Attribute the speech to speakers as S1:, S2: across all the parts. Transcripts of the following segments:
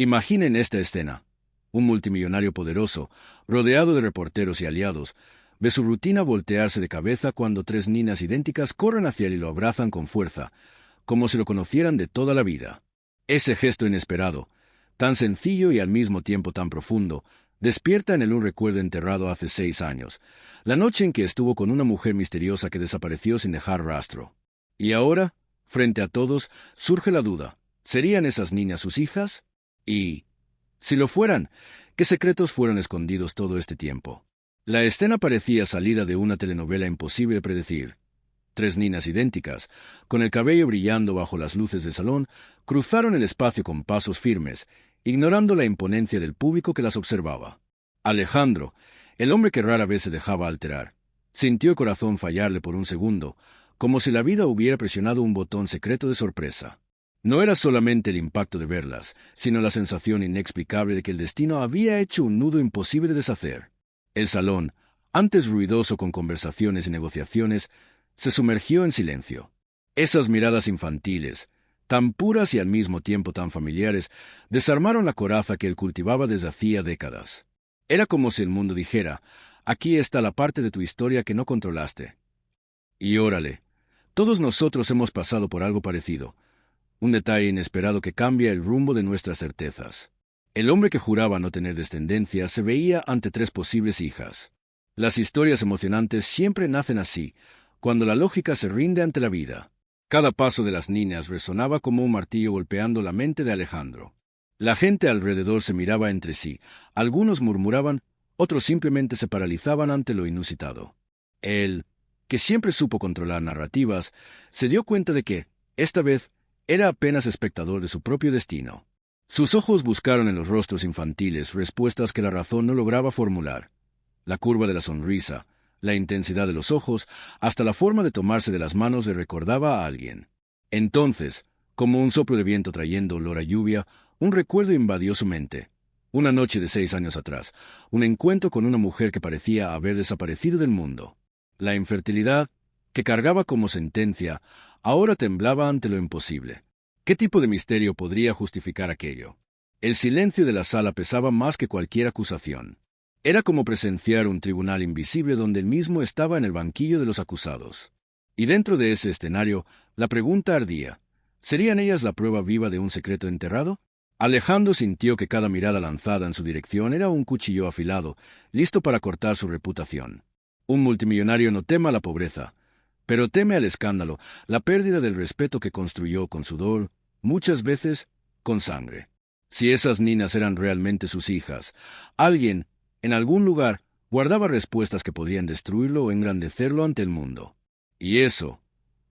S1: Imaginen esta escena. Un multimillonario poderoso, rodeado de reporteros y aliados, ve su rutina voltearse de cabeza cuando tres niñas idénticas corren hacia él y lo abrazan con fuerza, como si lo conocieran de toda la vida. Ese gesto inesperado, tan sencillo y al mismo tiempo tan profundo, despierta en él un recuerdo enterrado hace 6 años, la noche en que estuvo con una mujer misteriosa que desapareció sin dejar rastro. Y ahora, frente a todos, surge la duda, ¿serían esas niñas sus hijas? Y, si lo fueran, ¿qué secretos fueron escondidos todo este tiempo? La escena parecía salida de una telenovela imposible de predecir. Tres niñas idénticas, con el cabello brillando bajo las luces del salón, cruzaron el espacio con pasos firmes, ignorando la imponencia del público que las observaba. Alejandro, el hombre que rara vez se dejaba alterar, sintió el corazón fallarle por un segundo, como si la vida hubiera presionado un botón secreto de sorpresa. No era solamente el impacto de verlas, sino la sensación inexplicable de que el destino había hecho un nudo imposible de deshacer. El salón, antes ruidoso con conversaciones y negociaciones, se sumergió en silencio. Esas miradas infantiles, tan puras y al mismo tiempo tan familiares, desarmaron la coraza que él cultivaba desde hacía décadas. Era como si el mundo dijera, aquí está la parte de tu historia que no controlaste. Y órale, todos nosotros hemos pasado por algo parecido, un detalle inesperado que cambia el rumbo de nuestras certezas. El hombre que juraba no tener descendencia se veía ante 3 posibles hijas. Las historias emocionantes siempre nacen así, cuando la lógica se rinde ante la vida. Cada paso de las niñas resonaba como un martillo golpeando la mente de Alejandro. La gente alrededor se miraba entre sí, algunos murmuraban, otros simplemente se paralizaban ante lo inusitado. Él, que siempre supo controlar narrativas, se dio cuenta de que, esta vez, era apenas espectador de su propio destino. Sus ojos buscaron en los rostros infantiles respuestas que la razón no lograba formular. La curva de la sonrisa, la intensidad de los ojos, hasta la forma de tomarse de las manos le recordaba a alguien. Entonces, como un soplo de viento trayendo olor a lluvia, un recuerdo invadió su mente. Una noche de 6 años atrás, un encuentro con una mujer que parecía haber desaparecido del mundo. La infertilidad, que cargaba como sentencia, ahora temblaba ante lo imposible. ¿Qué tipo de misterio podría justificar aquello? El silencio de la sala pesaba más que cualquier acusación. Era como presenciar un tribunal invisible donde él mismo estaba en el banquillo de los acusados. Y dentro de ese escenario, la pregunta ardía. ¿Serían ellas la prueba viva de un secreto enterrado? Alejandro sintió que cada mirada lanzada en su dirección era un cuchillo afilado, listo para cortar su reputación. Un multimillonario no teme a la pobreza, pero teme al escándalo, la pérdida del respeto que construyó con sudor, muchas veces con sangre. Si esas niñas eran realmente sus hijas, alguien, en algún lugar, guardaba respuestas que podrían destruirlo o engrandecerlo ante el mundo. Y eso,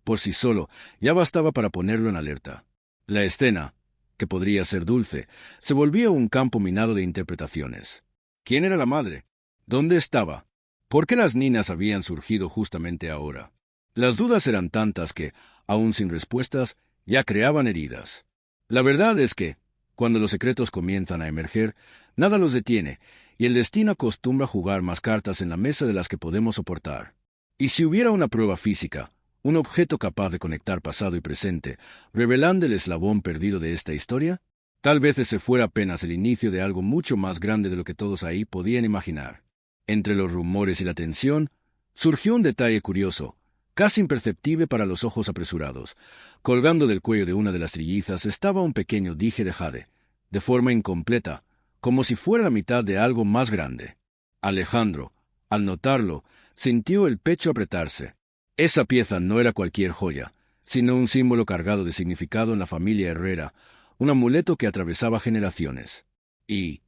S1: por sí solo, ya bastaba para ponerlo en alerta. La escena, que podría ser dulce, se volvía un campo minado de interpretaciones. ¿Quién era la madre? ¿Dónde estaba? ¿Por qué las niñas habían surgido justamente ahora? Las dudas eran tantas que, aún sin respuestas, ya creaban heridas. La verdad es que, cuando los secretos comienzan a emerger, nada los detiene, y el destino acostumbra jugar más cartas en la mesa de las que podemos soportar. Y si hubiera una prueba física, un objeto capaz de conectar pasado y presente, revelando el eslabón perdido de esta historia, tal vez ese fuera apenas el inicio de algo mucho más grande de lo que todos ahí podían imaginar. Entre los rumores y la tensión, surgió un detalle curioso, casi imperceptible para los ojos apresurados. Colgando del cuello de una de las trillizas estaba un pequeño dije de jade, de forma incompleta, como si fuera la mitad de algo más grande. Alejandro, al notarlo, sintió el pecho apretarse. Esa pieza no era cualquier joya, sino un símbolo cargado de significado en la familia Herrera, un amuleto que atravesaba generaciones. Y,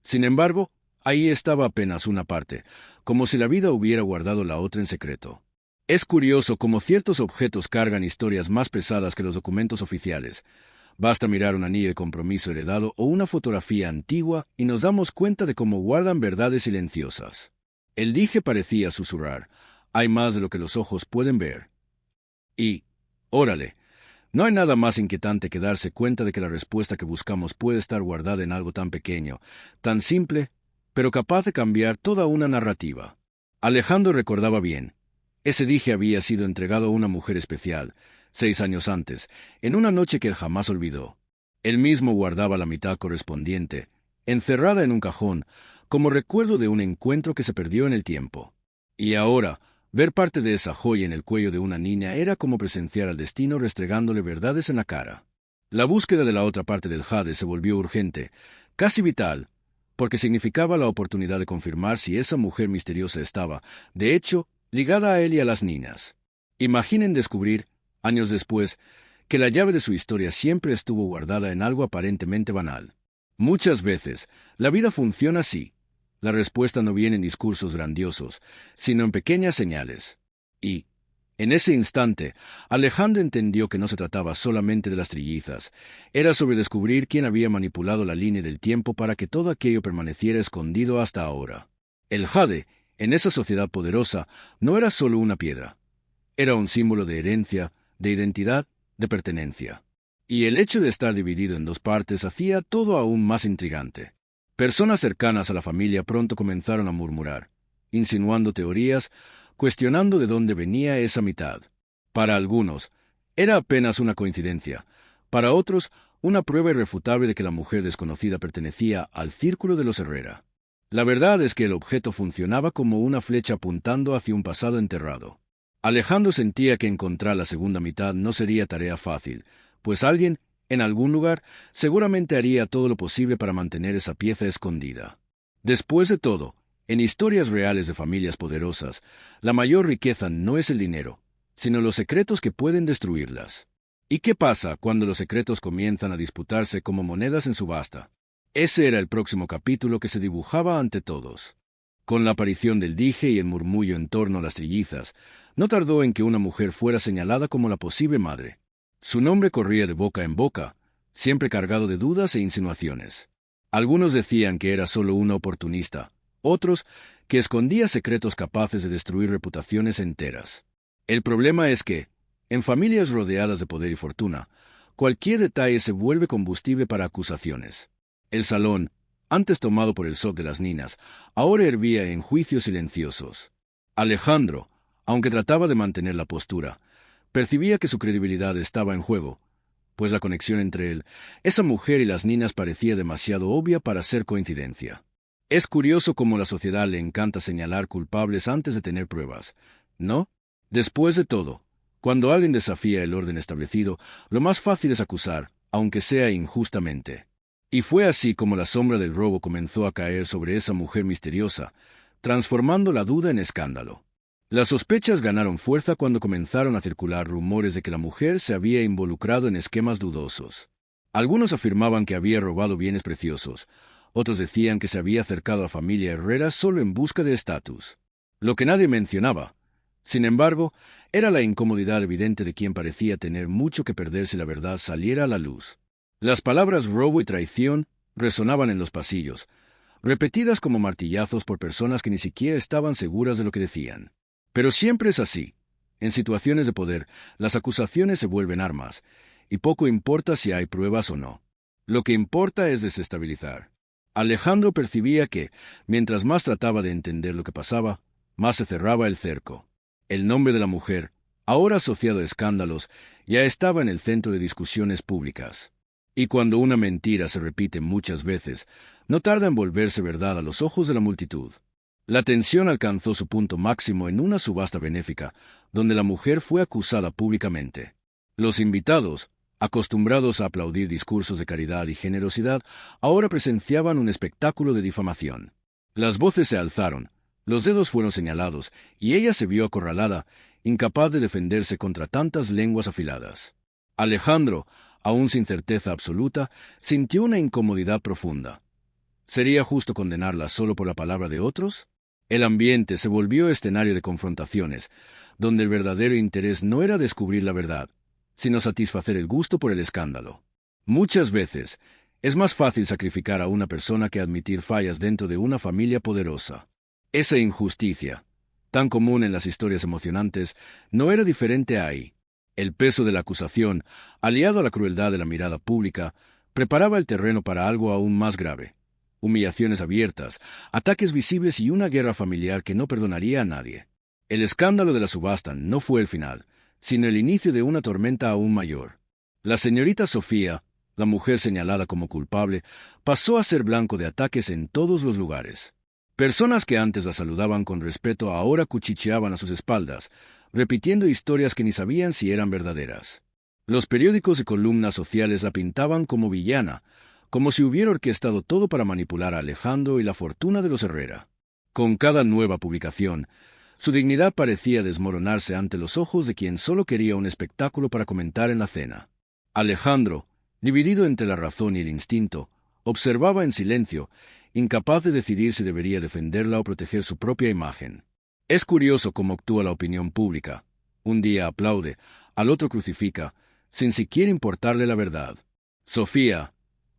S1: sin embargo, ahí estaba apenas una parte, como si la vida hubiera guardado la otra en secreto. Es curioso cómo ciertos objetos cargan historias más pesadas que los documentos oficiales. Basta mirar un anillo de compromiso heredado o una fotografía antigua y nos damos cuenta de cómo guardan verdades silenciosas. El dije parecía susurrar, hay más de lo que los ojos pueden ver. Y, órale, no hay nada más inquietante que darse cuenta de que la respuesta que buscamos puede estar guardada en algo tan pequeño, tan simple, pero capaz de cambiar toda una narrativa. Alejandro recordaba bien. Ese dije había sido entregado a una mujer especial, 6 años antes, en una noche que él jamás olvidó. Él mismo guardaba la mitad correspondiente, encerrada en un cajón, como recuerdo de un encuentro que se perdió en el tiempo. Y ahora, ver parte de esa joya en el cuello de una niña era como presenciar al destino restregándole verdades en la cara. La búsqueda de la otra parte del jade se volvió urgente, casi vital, porque significaba la oportunidad de confirmar si esa mujer misteriosa estaba, de hecho, ligada a él y a las niñas. Imaginen descubrir, años después, que la llave de su historia siempre estuvo guardada en algo aparentemente banal. Muchas veces, la vida funciona así. La respuesta no viene en discursos grandiosos, sino en pequeñas señales. Y, en ese instante, Alejandro entendió que no se trataba solamente de las trillizas, era sobre descubrir quién había manipulado la línea del tiempo para que todo aquello permaneciera escondido hasta ahora. El jade, en esa sociedad poderosa, no era solo una piedra. Era un símbolo de herencia, de identidad, de pertenencia. Y el hecho de estar dividido en dos partes hacía todo aún más intrigante. Personas cercanas a la familia pronto comenzaron a murmurar, insinuando teorías, cuestionando de dónde venía esa mitad. Para algunos, era apenas una coincidencia. Para otros, una prueba irrefutable de que la mujer desconocida pertenecía al círculo de los Herrera. La verdad es que el objeto funcionaba como una flecha apuntando hacia un pasado enterrado. Alejandro sentía que encontrar la segunda mitad no sería tarea fácil, pues alguien, en algún lugar, seguramente haría todo lo posible para mantener esa pieza escondida. Después de todo, en historias reales de familias poderosas, la mayor riqueza no es el dinero, sino los secretos que pueden destruirlas. ¿Y qué pasa cuando los secretos comienzan a disputarse como monedas en subasta? Ese era el próximo capítulo que se dibujaba ante todos. Con la aparición del dije y el murmullo en torno a las trillizas, no tardó en que una mujer fuera señalada como la posible madre. Su nombre corría de boca en boca, siempre cargado de dudas e insinuaciones. Algunos decían que era solo una oportunista, otros que escondía secretos capaces de destruir reputaciones enteras. El problema es que, en familias rodeadas de poder y fortuna, cualquier detalle se vuelve combustible para acusaciones. El salón, antes tomado por el shock de las niñas, ahora hervía en juicios silenciosos. Alejandro, aunque trataba de mantener la postura, percibía que su credibilidad estaba en juego, pues la conexión entre él, esa mujer y las niñas parecía demasiado obvia para ser coincidencia. Es curioso cómo la sociedad le encanta señalar culpables antes de tener pruebas, ¿no? Después de todo, cuando alguien desafía el orden establecido, lo más fácil es acusar, aunque sea injustamente. Y fue así como la sombra del robo comenzó a caer sobre esa mujer misteriosa, transformando la duda en escándalo. Las sospechas ganaron fuerza cuando comenzaron a circular rumores de que la mujer se había involucrado en esquemas dudosos. Algunos afirmaban que había robado bienes preciosos, otros decían que se había acercado a la familia Herrera solo en busca de estatus. Lo que nadie mencionaba, sin embargo, era la incomodidad evidente de quien parecía tener mucho que perder si la verdad saliera a la luz. Las palabras robo y traición resonaban en los pasillos, repetidas como martillazos por personas que ni siquiera estaban seguras de lo que decían. Pero siempre es así. En situaciones de poder, las acusaciones se vuelven armas, y poco importa si hay pruebas o no. Lo que importa es desestabilizar. Alejandro percibía que, mientras más trataba de entender lo que pasaba, más se cerraba el cerco. El nombre de la mujer, ahora asociado a escándalos, ya estaba en el centro de discusiones públicas. Y cuando una mentira se repite muchas veces, no tarda en volverse verdad a los ojos de la multitud. La tensión alcanzó su punto máximo en una subasta benéfica, donde la mujer fue acusada públicamente. Los invitados, acostumbrados a aplaudir discursos de caridad y generosidad, ahora presenciaban un espectáculo de difamación. Las voces se alzaron, los dedos fueron señalados, y ella se vio acorralada, incapaz de defenderse contra tantas lenguas afiladas. Alejandro, aún sin certeza absoluta, sintió una incomodidad profunda. ¿Sería justo condenarla solo por la palabra de otros? El ambiente se volvió escenario de confrontaciones, donde el verdadero interés no era descubrir la verdad, sino satisfacer el gusto por el escándalo. Muchas veces, es más fácil sacrificar a una persona que admitir fallas dentro de una familia poderosa. Esa injusticia, tan común en las historias emocionantes, no era diferente ahí. El peso de la acusación, aliado a la crueldad de la mirada pública, preparaba el terreno para algo aún más grave. Humillaciones abiertas, ataques visibles y una guerra familiar que no perdonaría a nadie. El escándalo de la subasta no fue el final, sino el inicio de una tormenta aún mayor. La señorita Sofía, La mujer señalada como culpable pasó a ser blanco de ataques en todos los lugares. Personas que antes la saludaban con respeto ahora cuchicheaban a sus espaldas, repitiendo historias que ni sabían si eran verdaderas. Los periódicos y columnas sociales la pintaban como villana, como si hubiera orquestado todo para manipular a Alejandro y la fortuna de los Herrera. Con cada nueva publicación, su dignidad parecía desmoronarse ante los ojos de quien solo quería un espectáculo para comentar en la cena. Alejandro, dividido entre la razón y el instinto, observaba en silencio, incapaz de decidir si debería defenderla o proteger su propia imagen. Es curioso cómo actúa la opinión pública. Un día aplaude, al otro crucifica, sin siquiera importarle la verdad. Sofía,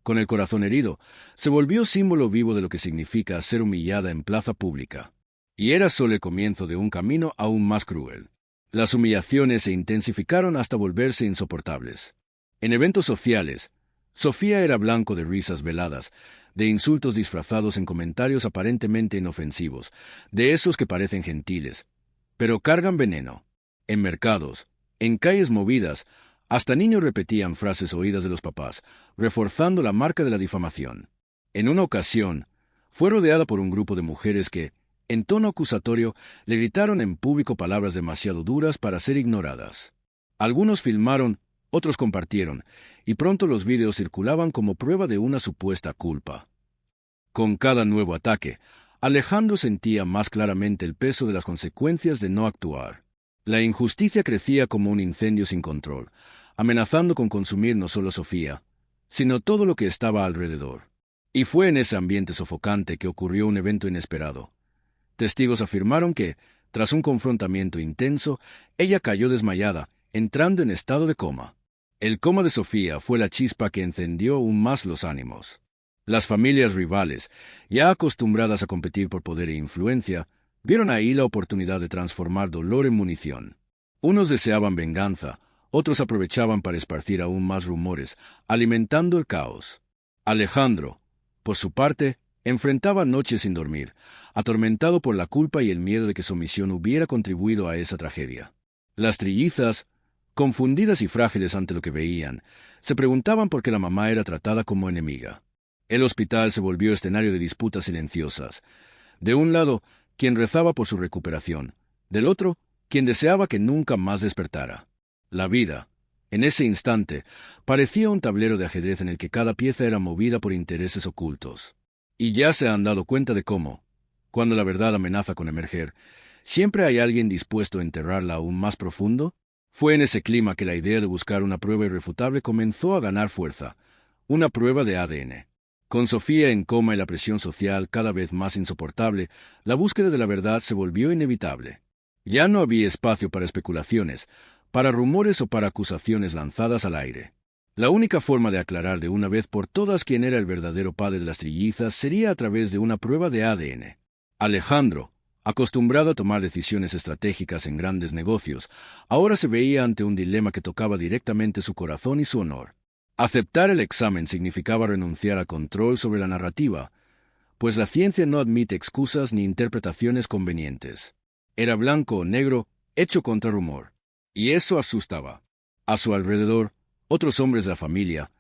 S1: con el corazón herido, se volvió símbolo vivo de lo que significa ser humillada en plaza pública. Y era solo el comienzo de un camino aún más cruel. Las humillaciones se intensificaron hasta volverse insoportables. En eventos sociales, Sofía era blanco de risas veladas, de insultos disfrazados en comentarios aparentemente inofensivos, de esos que parecen gentiles, pero cargan veneno. En mercados, en calles movidas, hasta niños repetían frases oídas de los papás, reforzando la marca de la difamación. En una ocasión, fue rodeada por un grupo de mujeres que, en tono acusatorio, le gritaron en público palabras demasiado duras para ser ignoradas. Algunos filmaron, otros compartieron, y pronto los vídeos circulaban como prueba de una supuesta culpa. Con cada nuevo ataque, Alejandro sentía más claramente el peso de las consecuencias de no actuar. La injusticia crecía como un incendio sin control, amenazando con consumir no solo a Sofía, sino todo lo que estaba alrededor. Y fue en ese ambiente sofocante que ocurrió un evento inesperado. Testigos afirmaron que, tras un confrontamiento intenso, ella cayó desmayada, entrando en estado de coma. El coma de Sofía fue la chispa que encendió aún más los ánimos. Las familias rivales, ya acostumbradas a competir por poder e influencia, vieron ahí la oportunidad de transformar dolor en munición. Unos deseaban venganza, otros aprovechaban para esparcir aún más rumores, alimentando el caos. Alejandro, por su parte, enfrentaba noches sin dormir, atormentado por la culpa y el miedo de que su omisión hubiera contribuido a esa tragedia. Las trillizas, confundidas y frágiles ante lo que veían, se preguntaban por qué la mamá era tratada como enemiga. El hospital se volvió escenario de disputas silenciosas. De un lado, quien rezaba por su recuperación, del otro, quien deseaba que nunca más despertara. La vida, en ese instante, parecía un tablero de ajedrez en el que cada pieza era movida por intereses ocultos. Y ya se han dado cuenta de cómo, cuando la verdad amenaza con emerger, siempre hay alguien dispuesto a enterrarla aún más profundo. Fue en ese clima que la idea de buscar una prueba irrefutable comenzó a ganar fuerza, una prueba de ADN. Con Sofía en coma y la presión social cada vez más insoportable, la búsqueda de la verdad se volvió inevitable. Ya no había espacio para especulaciones, para rumores o para acusaciones lanzadas al aire. La única forma de aclarar de una vez por todas quién era el verdadero padre de las trillizas sería a través de una prueba de ADN. Alejandro, acostumbrado a tomar decisiones estratégicas en grandes negocios, ahora se veía ante un dilema que tocaba directamente su corazón y su honor. Aceptar el examen significaba renunciar al control sobre la narrativa, pues la ciencia no admite excusas ni interpretaciones convenientes. Era blanco o negro, hecho contra rumor. Y eso asustaba. A su alrededor, otros hombres de la familia,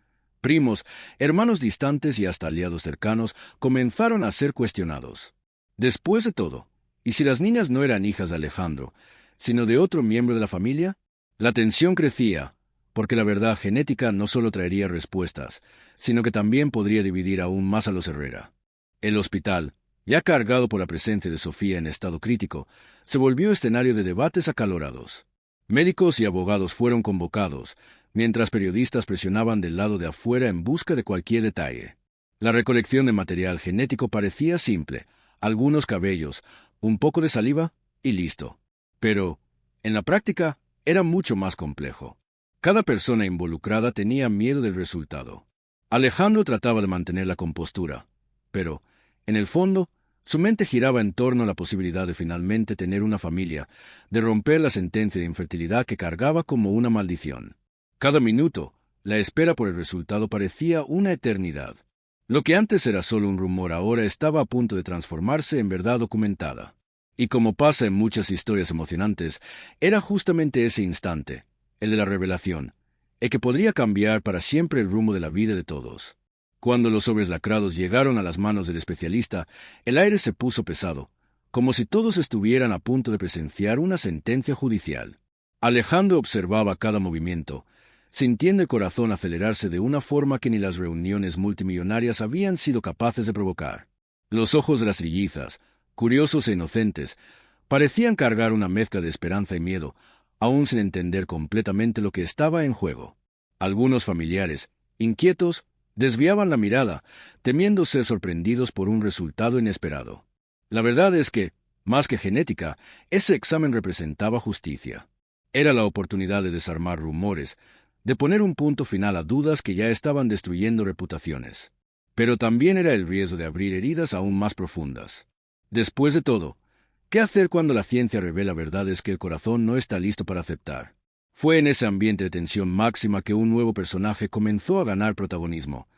S1: primos, hermanos distantes y hasta aliados cercanos, comenzaron a ser cuestionados. Después de todo, ¿y si las niñas no eran hijas de Alejandro, sino de otro miembro de la familia? La tensión crecía, porque la verdad genética no solo traería respuestas, sino que también podría dividir aún más a los Herrera. El hospital, ya cargado por la presencia de Sofía en estado crítico, se volvió escenario de debates acalorados. Médicos y abogados fueron convocados, mientras periodistas presionaban del lado de afuera en busca de cualquier detalle. La recolección de material genético parecía simple, algunos cabellos, un poco de saliva y listo. Pero, en la práctica, era mucho más complejo. Cada persona involucrada tenía miedo del resultado. Alejandro trataba de mantener la compostura, pero, en el fondo, su mente giraba en torno a la posibilidad de finalmente tener una familia, de romper la sentencia de infertilidad que cargaba como una maldición. Cada minuto, la espera por el resultado parecía una eternidad. Lo que antes era solo un rumor ahora estaba a punto de transformarse en verdad documentada. Y como pasa en muchas historias emocionantes, era justamente ese instante, el de la revelación, y que podría cambiar para siempre el rumbo de la vida de todos. Cuando los sobres lacrados llegaron a las manos del especialista, el aire se puso pesado, como si todos estuvieran a punto de presenciar una sentencia judicial. Alejandro observaba cada movimiento, sintiendo el corazón acelerarse de una forma que ni las reuniones multimillonarias habían sido capaces de provocar. Los ojos de las trillizas, curiosos e inocentes, parecían cargar una mezcla de esperanza y miedo, aún sin entender completamente lo que estaba en juego. Algunos familiares, inquietos, desviaban la mirada, temiendo ser sorprendidos por un resultado inesperado. La verdad es que, más que genética, ese examen representaba justicia. Era la oportunidad de desarmar rumores, de poner un punto final a dudas que ya estaban destruyendo reputaciones. Pero también era el riesgo de abrir heridas aún más profundas. Después de todo, ¿qué hacer cuando la ciencia revela verdades que el corazón no está listo para aceptar? Fue en ese ambiente de tensión máxima que un nuevo personaje comenzó a ganar protagonismo,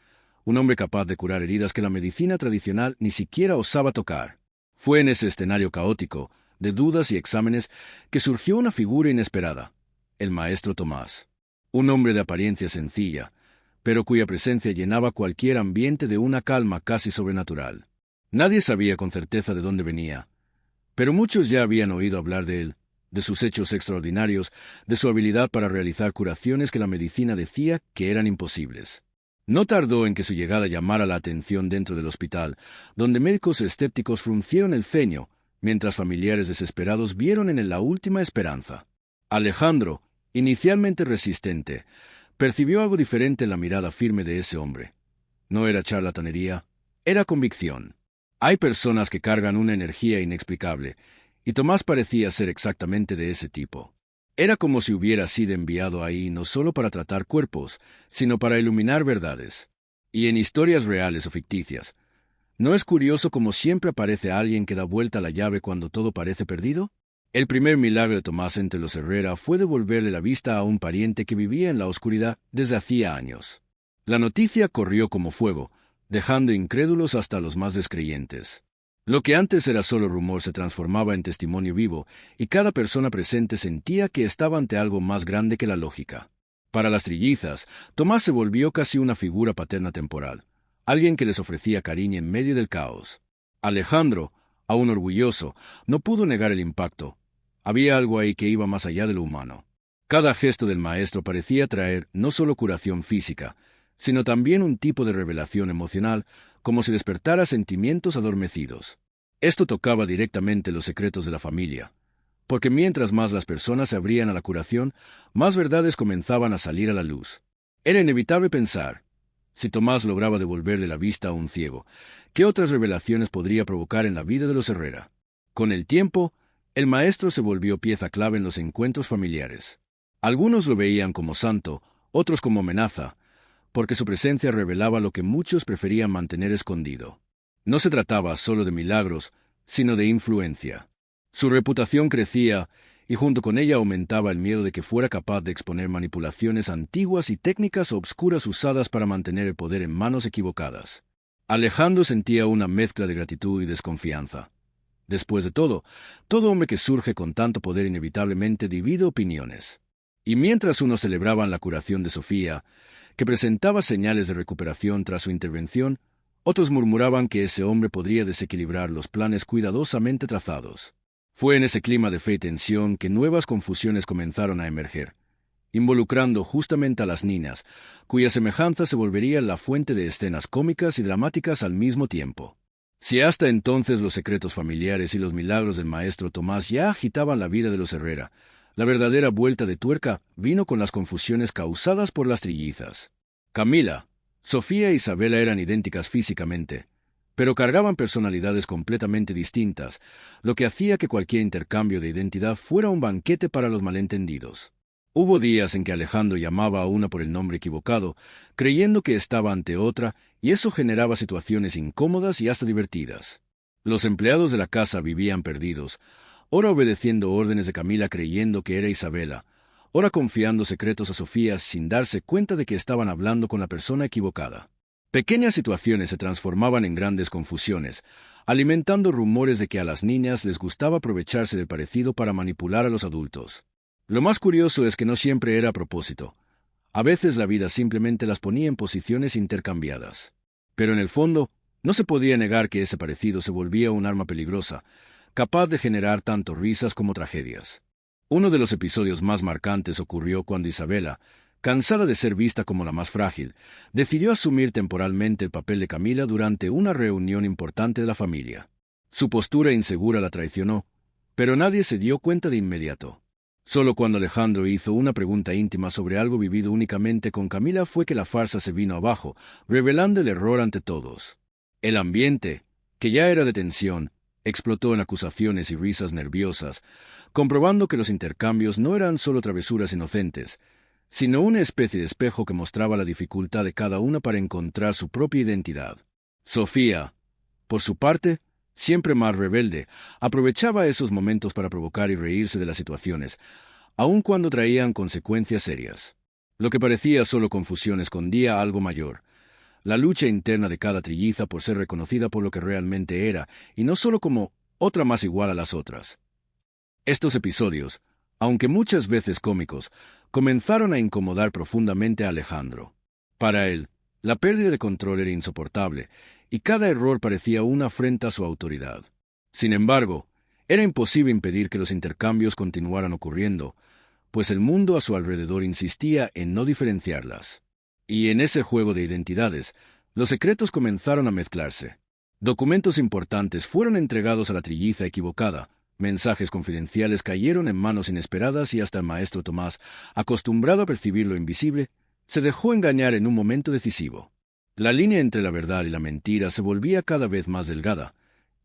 S1: un hombre capaz de curar heridas que la medicina tradicional ni siquiera osaba tocar. Fue en ese escenario caótico, de dudas y exámenes, que surgió una figura inesperada, el maestro Tomás. Un hombre de apariencia sencilla, pero cuya presencia llenaba cualquier ambiente de una calma casi sobrenatural. Nadie sabía con certeza de dónde venía, pero muchos ya habían oído hablar de él, de sus hechos extraordinarios, de su habilidad para realizar curaciones que la medicina decía que eran imposibles. No tardó en que su llegada llamara la atención dentro del hospital, donde médicos escépticos fruncieron el ceño, mientras familiares desesperados vieron en él la última esperanza. Alejandro, inicialmente resistente, percibió algo diferente en la mirada firme de ese hombre. No era charlatanería, era convicción. Hay personas que cargan una energía inexplicable, y Tomás parecía ser exactamente de ese tipo. Era como si hubiera sido enviado ahí no solo para tratar cuerpos, sino para iluminar verdades. Y en historias reales o ficticias, ¿no es curioso cómo siempre aparece alguien que da vuelta a la llave cuando todo parece perdido? El primer milagro de Tomás entre los Herrera fue devolverle la vista a un pariente que vivía en la oscuridad desde hacía años. La noticia corrió como fuego, dejando incrédulos hasta los más descreyentes. Lo que antes era solo rumor se transformaba en testimonio vivo, y cada persona presente sentía que estaba ante algo más grande que la lógica. Para las trillizas, Tomás se volvió casi una figura paterna temporal, alguien que les ofrecía cariño en medio del caos. Alejandro, aún orgulloso, no pudo negar el impacto. Había algo ahí que iba más allá de lo humano. Cada gesto del maestro parecía traer no solo curación física, sino también un tipo de revelación emocional, como si despertara sentimientos adormecidos. Esto tocaba directamente los secretos de la familia, porque mientras más las personas se abrían a la curación, más verdades comenzaban a salir a la luz. Era inevitable pensar, si Tomás lograba devolverle la vista a un ciego, ¿qué otras revelaciones podría provocar en la vida de los Herrera? Con el tiempo, el maestro se volvió pieza clave en los encuentros familiares. Algunos lo veían como santo, otros como amenaza, porque su presencia revelaba lo que muchos preferían mantener escondido. No se trataba solo de milagros, sino de influencia. Su reputación crecía, y junto con ella aumentaba el miedo de que fuera capaz de exponer manipulaciones antiguas y técnicas obscuras usadas para mantener el poder en manos equivocadas. Alejandro sentía una mezcla de gratitud y desconfianza. Después de todo hombre que surge con tanto poder inevitablemente divide opiniones. Y mientras unos celebraban la curación de Sofía, que presentaba señales de recuperación tras su intervención, otros murmuraban que ese hombre podría desequilibrar los planes cuidadosamente trazados. Fue en ese clima de fe y tensión que nuevas confusiones comenzaron a emerger, involucrando justamente a las niñas, cuya semejanza se volvería la fuente de escenas cómicas y dramáticas al mismo tiempo. Si hasta entonces los secretos familiares y los milagros del maestro Tomás ya agitaban la vida de los Herrera, la verdadera vuelta de tuerca vino con las confusiones causadas por las trillizas. Camila, Sofía e Isabela eran idénticas físicamente, pero cargaban personalidades completamente distintas, lo que hacía que cualquier intercambio de identidad fuera un banquete para los malentendidos. Hubo días en que Alejandro llamaba a una por el nombre equivocado, creyendo que estaba ante otra, y eso generaba situaciones incómodas y hasta divertidas. Los empleados de la casa vivían perdidos, ora obedeciendo órdenes de Camila creyendo que era Isabela, ora confiando secretos a Sofía sin darse cuenta de que estaban hablando con la persona equivocada. Pequeñas situaciones se transformaban en grandes confusiones, alimentando rumores de que a las niñas les gustaba aprovecharse del parecido para manipular a los adultos. Lo más curioso es que no siempre era a propósito. A veces la vida simplemente las ponía en posiciones intercambiadas. Pero en el fondo, no se podía negar que ese parecido se volvía un arma peligrosa, capaz de generar tanto risas como tragedias. Uno de los episodios más marcantes ocurrió cuando Isabela, cansada de ser vista como la más frágil, decidió asumir temporalmente el papel de Camila durante una reunión importante de la familia. Su postura insegura la traicionó, pero nadie se dio cuenta de inmediato. Solo cuando Alejandro hizo una pregunta íntima sobre algo vivido únicamente con Camila fue que la farsa se vino abajo, revelando el error ante todos. El ambiente, que ya era de tensión, explotó en acusaciones y risas nerviosas, comprobando que los intercambios no eran solo travesuras inocentes, sino una especie de espejo que mostraba la dificultad de cada una para encontrar su propia identidad. Sofía, por su parte, siempre más rebelde, aprovechaba esos momentos para provocar y reírse de las situaciones, aun cuando traían consecuencias serias. Lo que parecía solo confusión escondía algo mayor: la lucha interna de cada trilliza por ser reconocida por lo que realmente era, y no solo como otra más igual a las otras. Estos episodios, aunque muchas veces cómicos, comenzaron a incomodar profundamente a Alejandro. Para él, la pérdida de control era insoportable, y cada error parecía una afrenta a su autoridad. Sin embargo, era imposible impedir que los intercambios continuaran ocurriendo, pues el mundo a su alrededor insistía en no diferenciarlas. Y en ese juego de identidades, los secretos comenzaron a mezclarse. Documentos importantes fueron entregados a la trilliza equivocada, mensajes confidenciales cayeron en manos inesperadas y hasta el maestro Tomás, acostumbrado a percibir lo invisible, se dejó engañar en un momento decisivo. La línea entre la verdad y la mentira se volvía cada vez más delgada,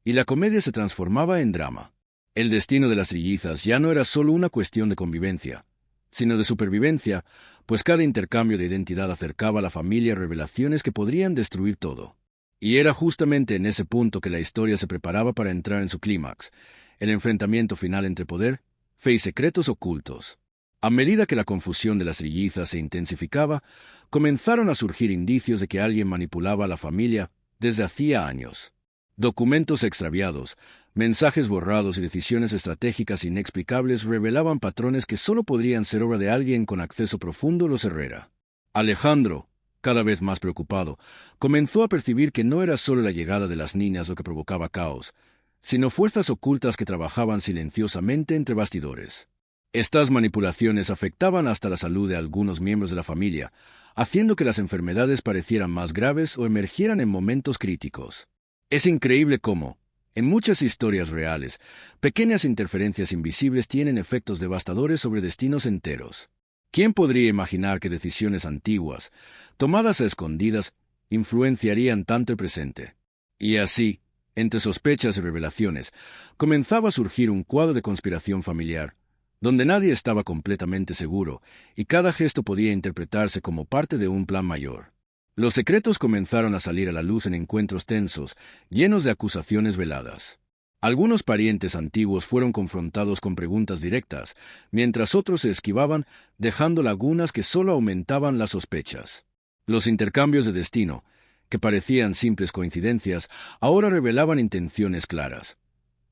S1: y la comedia se transformaba en drama. El destino de las trillizas ya no era solo una cuestión de convivencia, sino de supervivencia, pues cada intercambio de identidad acercaba a la familia a revelaciones que podrían destruir todo. Y era justamente en ese punto que la historia se preparaba para entrar en su clímax, el enfrentamiento final entre poder, fe y secretos ocultos. A medida que la confusión de las trillizas se intensificaba, comenzaron a surgir indicios de que alguien manipulaba a la familia desde hacía años. Documentos extraviados, mensajes borrados y decisiones estratégicas inexplicables revelaban patrones que solo podrían ser obra de alguien con acceso profundo a los Herrera. Alejandro, cada vez más preocupado, comenzó a percibir que no era solo la llegada de las niñas lo que provocaba caos, sino fuerzas ocultas que trabajaban silenciosamente entre bastidores. Estas manipulaciones afectaban hasta la salud de algunos miembros de la familia, haciendo que las enfermedades parecieran más graves o emergieran en momentos críticos. Es increíble cómo, en muchas historias reales, pequeñas interferencias invisibles tienen efectos devastadores sobre destinos enteros. ¿Quién podría imaginar que decisiones antiguas, tomadas a escondidas, influenciarían tanto el presente? Y así, entre sospechas y revelaciones, comenzaba a surgir un cuadro de conspiración familiar, donde nadie estaba completamente seguro, y cada gesto podía interpretarse como parte de un plan mayor. Los secretos comenzaron a salir a la luz en encuentros tensos, llenos de acusaciones veladas. Algunos parientes antiguos fueron confrontados con preguntas directas, mientras otros se esquivaban, dejando lagunas que solo aumentaban las sospechas. Los intercambios de destino, que parecían simples coincidencias, ahora revelaban intenciones claras.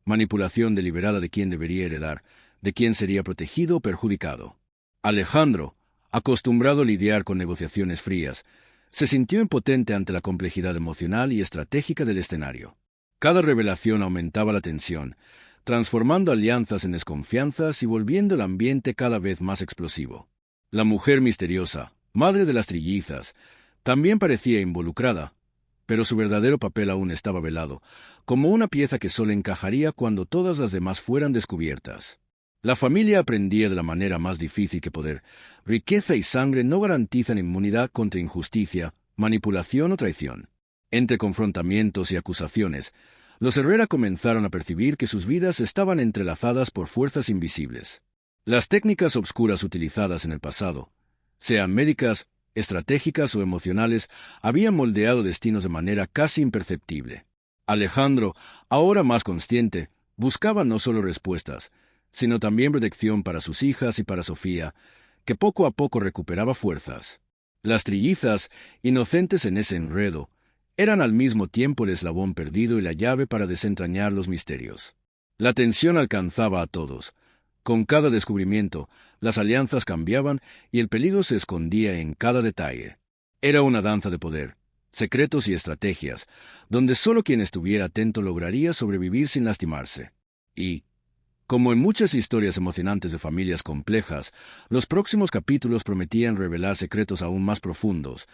S1: Manipulación deliberada de quién debería heredar, de quién sería protegido o perjudicado. Alejandro, acostumbrado a lidiar con negociaciones frías, se sintió impotente ante la complejidad emocional y estratégica del escenario. Cada revelación aumentaba la tensión, transformando alianzas en desconfianzas y volviendo el ambiente cada vez más explosivo. La mujer misteriosa, madre de las trillizas, también parecía involucrada, pero su verdadero papel aún estaba velado, como una pieza que solo encajaría cuando todas las demás fueran descubiertas. La familia aprendía de la manera más difícil que poder: riqueza y sangre no garantizan inmunidad contra injusticia, manipulación o traición. Entre confrontamientos y acusaciones, los Herrera comenzaron a percibir que sus vidas estaban entrelazadas por fuerzas invisibles. Las técnicas obscuras utilizadas en el pasado, sean médicas, estratégicas o emocionales, habían moldeado destinos de manera casi imperceptible. Alejandro, ahora más consciente, buscaba no solo respuestas, sino también protección para sus hijas y para Sofía, que poco a poco recuperaba fuerzas. Las trillizas, inocentes en ese enredo, eran al mismo tiempo el eslabón perdido y la llave para desentrañar los misterios. La tensión alcanzaba a todos, Con cada descubrimiento, las alianzas cambiaban y el peligro se escondía en cada detalle. Era una danza de poder, secretos y estrategias, donde solo quien estuviera atento lograría sobrevivir sin lastimarse. Y, como en muchas historias emocionantes de familias complejas, los próximos capítulos prometían revelar secretos aún más profundos,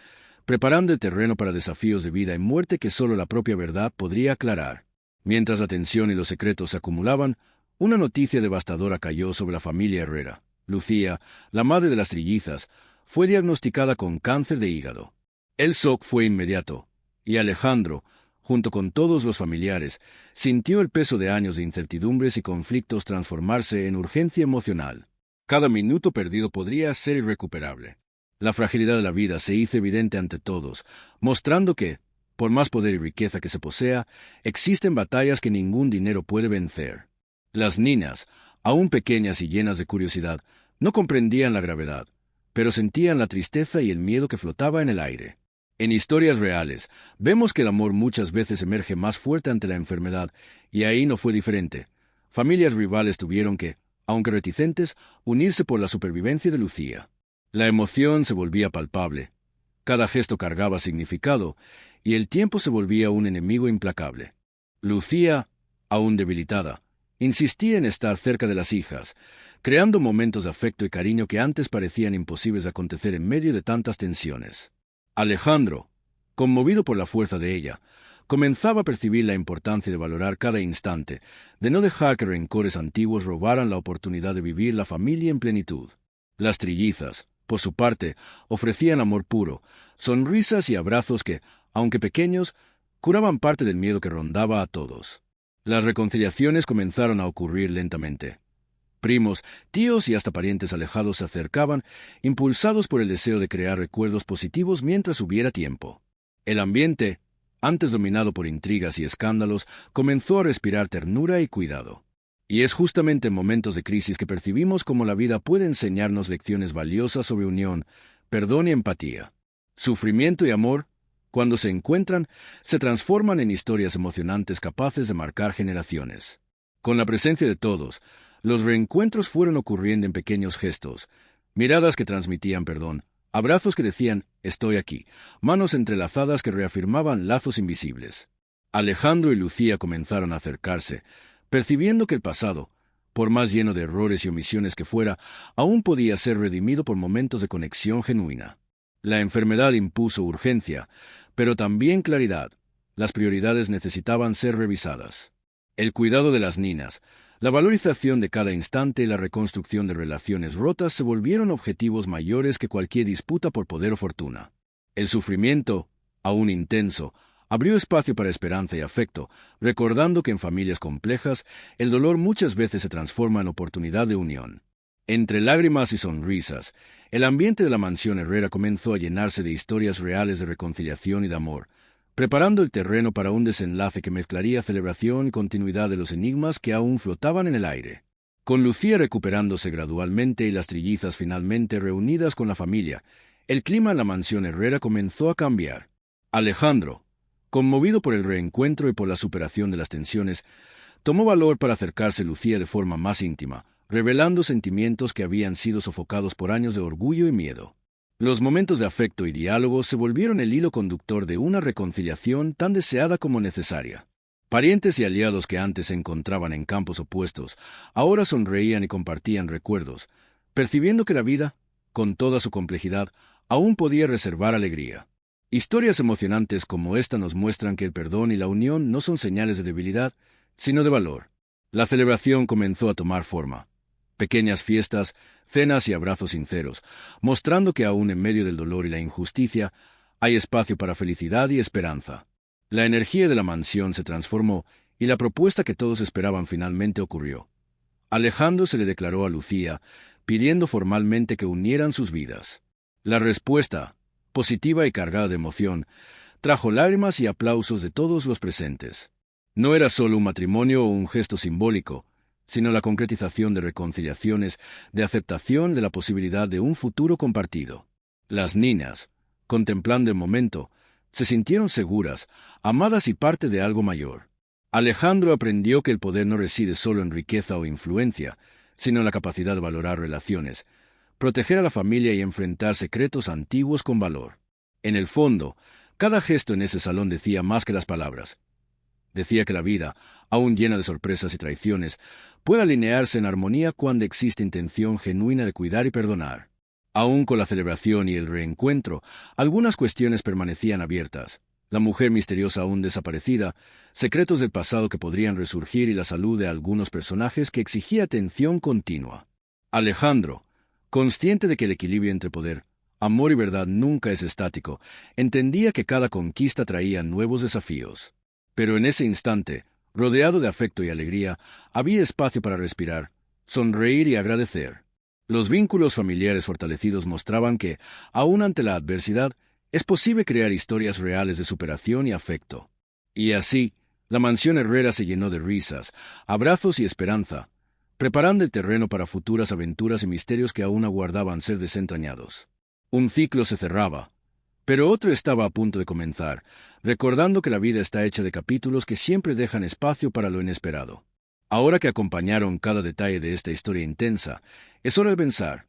S1: preparando el terreno para desafíos de vida y muerte que solo la propia verdad podría aclarar. Mientras la tensión y los secretos se acumulaban, una noticia devastadora cayó sobre la familia Herrera. Lucía, la madre de las trillizas, fue diagnosticada con cáncer de hígado. El shock fue inmediato, y Alejandro, junto con todos los familiares, sintió el peso de años de incertidumbres y conflictos transformarse en urgencia emocional. Cada minuto perdido podría ser irrecuperable. La fragilidad de la vida se hizo evidente ante todos, mostrando que, por más poder y riqueza que se posea, existen batallas que ningún dinero puede vencer. Las niñas, aún pequeñas y llenas de curiosidad, no comprendían la gravedad, pero sentían la tristeza y el miedo que flotaba en el aire. En historias reales, vemos que el amor muchas veces emerge más fuerte ante la enfermedad, y ahí no fue diferente. Familias rivales tuvieron que, aunque reticentes, unirse por la supervivencia de Lucía. La emoción se volvía palpable. Cada gesto cargaba significado, y el tiempo se volvía un enemigo implacable. Lucía, aún debilitada, insistía en estar cerca de las hijas, creando momentos de afecto y cariño que antes parecían imposibles de acontecer en medio de tantas tensiones. Alejandro, conmovido por la fuerza de ella, comenzaba a percibir la importancia de valorar cada instante, de no dejar que rencores antiguos robaran la oportunidad de vivir la familia en plenitud. Las trillizas, por su parte, ofrecían amor puro, sonrisas y abrazos que, aunque pequeños, curaban parte del miedo que rondaba a todos. Las reconciliaciones comenzaron a ocurrir lentamente. Primos, tíos y hasta parientes alejados se acercaban, impulsados por el deseo de crear recuerdos positivos mientras hubiera tiempo. El ambiente, antes dominado por intrigas y escándalos, comenzó a respirar ternura y cuidado. Y es justamente en momentos de crisis que percibimos cómo la vida puede enseñarnos lecciones valiosas sobre unión, perdón y empatía. Sufrimiento y amor, cuando se encuentran, se transforman en historias emocionantes capaces de marcar generaciones. Con la presencia de todos, los reencuentros fueron ocurriendo en pequeños gestos, miradas que transmitían perdón, abrazos que decían «estoy aquí», manos entrelazadas que reafirmaban lazos invisibles. Alejandro y Lucía comenzaron a acercarse, percibiendo que el pasado, por más lleno de errores y omisiones que fuera, aún podía ser redimido por momentos de conexión genuina. La enfermedad impuso urgencia, pero también claridad. Las prioridades necesitaban ser revisadas. El cuidado de las niñas, la valorización de cada instante y la reconstrucción de relaciones rotas se volvieron objetivos mayores que cualquier disputa por poder o fortuna. El sufrimiento, aún intenso, abrió espacio para esperanza y afecto, recordando que en familias complejas el dolor muchas veces se transforma en oportunidad de unión. Entre lágrimas y sonrisas, el ambiente de la mansión Herrera comenzó a llenarse de historias reales de reconciliación y de amor, preparando el terreno para un desenlace que mezclaría celebración y continuidad de los enigmas que aún flotaban en el aire. Con Lucía recuperándose gradualmente y las trillizas finalmente reunidas con la familia, el clima en la mansión Herrera comenzó a cambiar. Alejandro, conmovido por el reencuentro y por la superación de las tensiones, tomó valor para acercarse a Lucía de forma más íntima, revelando sentimientos que habían sido sofocados por años de orgullo y miedo. Los momentos de afecto y diálogo se volvieron el hilo conductor de una reconciliación tan deseada como necesaria. Parientes y aliados que antes se encontraban en campos opuestos, ahora sonreían y compartían recuerdos, percibiendo que la vida, con toda su complejidad, aún podía reservar alegría. Historias emocionantes como esta nos muestran que el perdón y la unión no son señales de debilidad, sino de valor. La celebración comenzó a tomar forma. Pequeñas fiestas, cenas y abrazos sinceros, mostrando que aún en medio del dolor y la injusticia, hay espacio para felicidad y esperanza. La energía de la mansión se transformó y la propuesta que todos esperaban finalmente ocurrió. Alejandro se le declaró a Lucía, pidiendo formalmente que unieran sus vidas. La respuesta, positiva y cargada de emoción, trajo lágrimas y aplausos de todos los presentes. No era solo un matrimonio o un gesto simbólico, sino la concretización de reconciliaciones, de aceptación de la posibilidad de un futuro compartido. Las niñas, contemplando el momento, se sintieron seguras, amadas y parte de algo mayor. Alejandro aprendió que el poder no reside solo en riqueza o influencia, sino en la capacidad de valorar relaciones, proteger a la familia y enfrentar secretos antiguos con valor. En el fondo, cada gesto en ese salón decía más que las palabras. Decía que la vida, aún llena de sorpresas y traiciones, puede alinearse en armonía cuando existe intención genuina de cuidar y perdonar. Aún con la celebración y el reencuentro, algunas cuestiones permanecían abiertas. La mujer misteriosa aún desaparecida, secretos del pasado que podrían resurgir y la salud de algunos personajes que exigía atención continua. Alejandro, consciente de que el equilibrio entre poder, amor y verdad nunca es estático, entendía que cada conquista traía nuevos desafíos. Pero en ese instante, rodeado de afecto y alegría, había espacio para respirar, sonreír y agradecer. Los vínculos familiares fortalecidos mostraban que, aun ante la adversidad, es posible crear historias reales de superación y afecto. Y así, la mansión Herrera se llenó de risas, abrazos y esperanza, preparando el terreno para futuras aventuras y misterios que aún aguardaban ser desentrañados. Un ciclo se cerraba, pero otro estaba a punto de comenzar, recordando que la vida está hecha de capítulos que siempre dejan espacio para lo inesperado. Ahora que acompañaron cada detalle de esta historia intensa, es hora de pensar.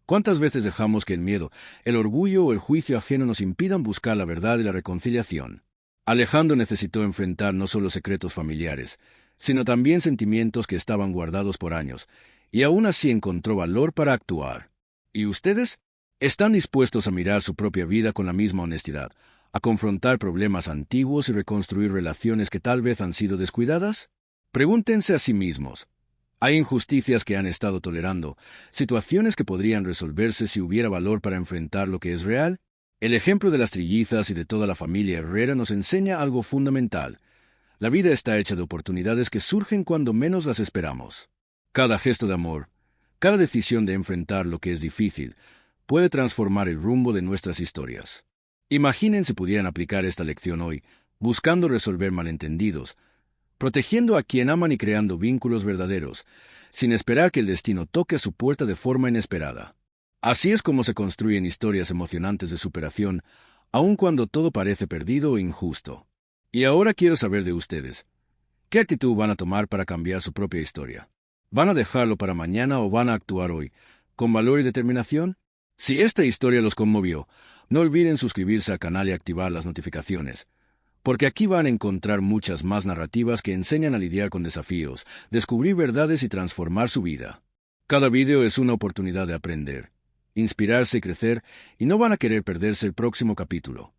S1: ¿Cuántas veces dejamos que el miedo, el orgullo o el juicio ajeno nos impidan buscar la verdad y la reconciliación? Alejandro necesitó enfrentar no solo secretos familiares, sino también sentimientos que estaban guardados por años, y aún así encontró valor para actuar. ¿Y ustedes? ¿Están dispuestos a mirar su propia vida con la misma honestidad, a confrontar problemas antiguos y reconstruir relaciones que tal vez han sido descuidadas? Pregúntense a sí mismos. Hay injusticias que han estado tolerando, situaciones que podrían resolverse si hubiera valor para enfrentar lo que es real. El ejemplo de las trillizas y de toda la familia Herrera nos enseña algo fundamental. La vida está hecha de oportunidades que surgen cuando menos las esperamos. Cada gesto de amor, cada decisión de enfrentar lo que es difícil, puede transformar el rumbo de nuestras historias. Imaginen si pudieran aplicar esta lección hoy, buscando resolver malentendidos, protegiendo a quien aman y creando vínculos verdaderos, sin esperar que el destino toque a su puerta de forma inesperada. Así es como se construyen historias emocionantes de superación, aun cuando todo parece perdido o injusto. Y ahora quiero saber de ustedes. ¿Qué actitud van a tomar para cambiar su propia historia? ¿Van a dejarlo para mañana o van a actuar hoy, con valor y determinación? Si esta historia los conmovió, no olviden suscribirse al canal y activar las notificaciones, porque aquí van a encontrar muchas más narrativas que enseñan a lidiar con desafíos, descubrir verdades y transformar su vida. Cada video es una oportunidad de aprender, inspirarse y crecer, y no van a querer perderse el próximo capítulo.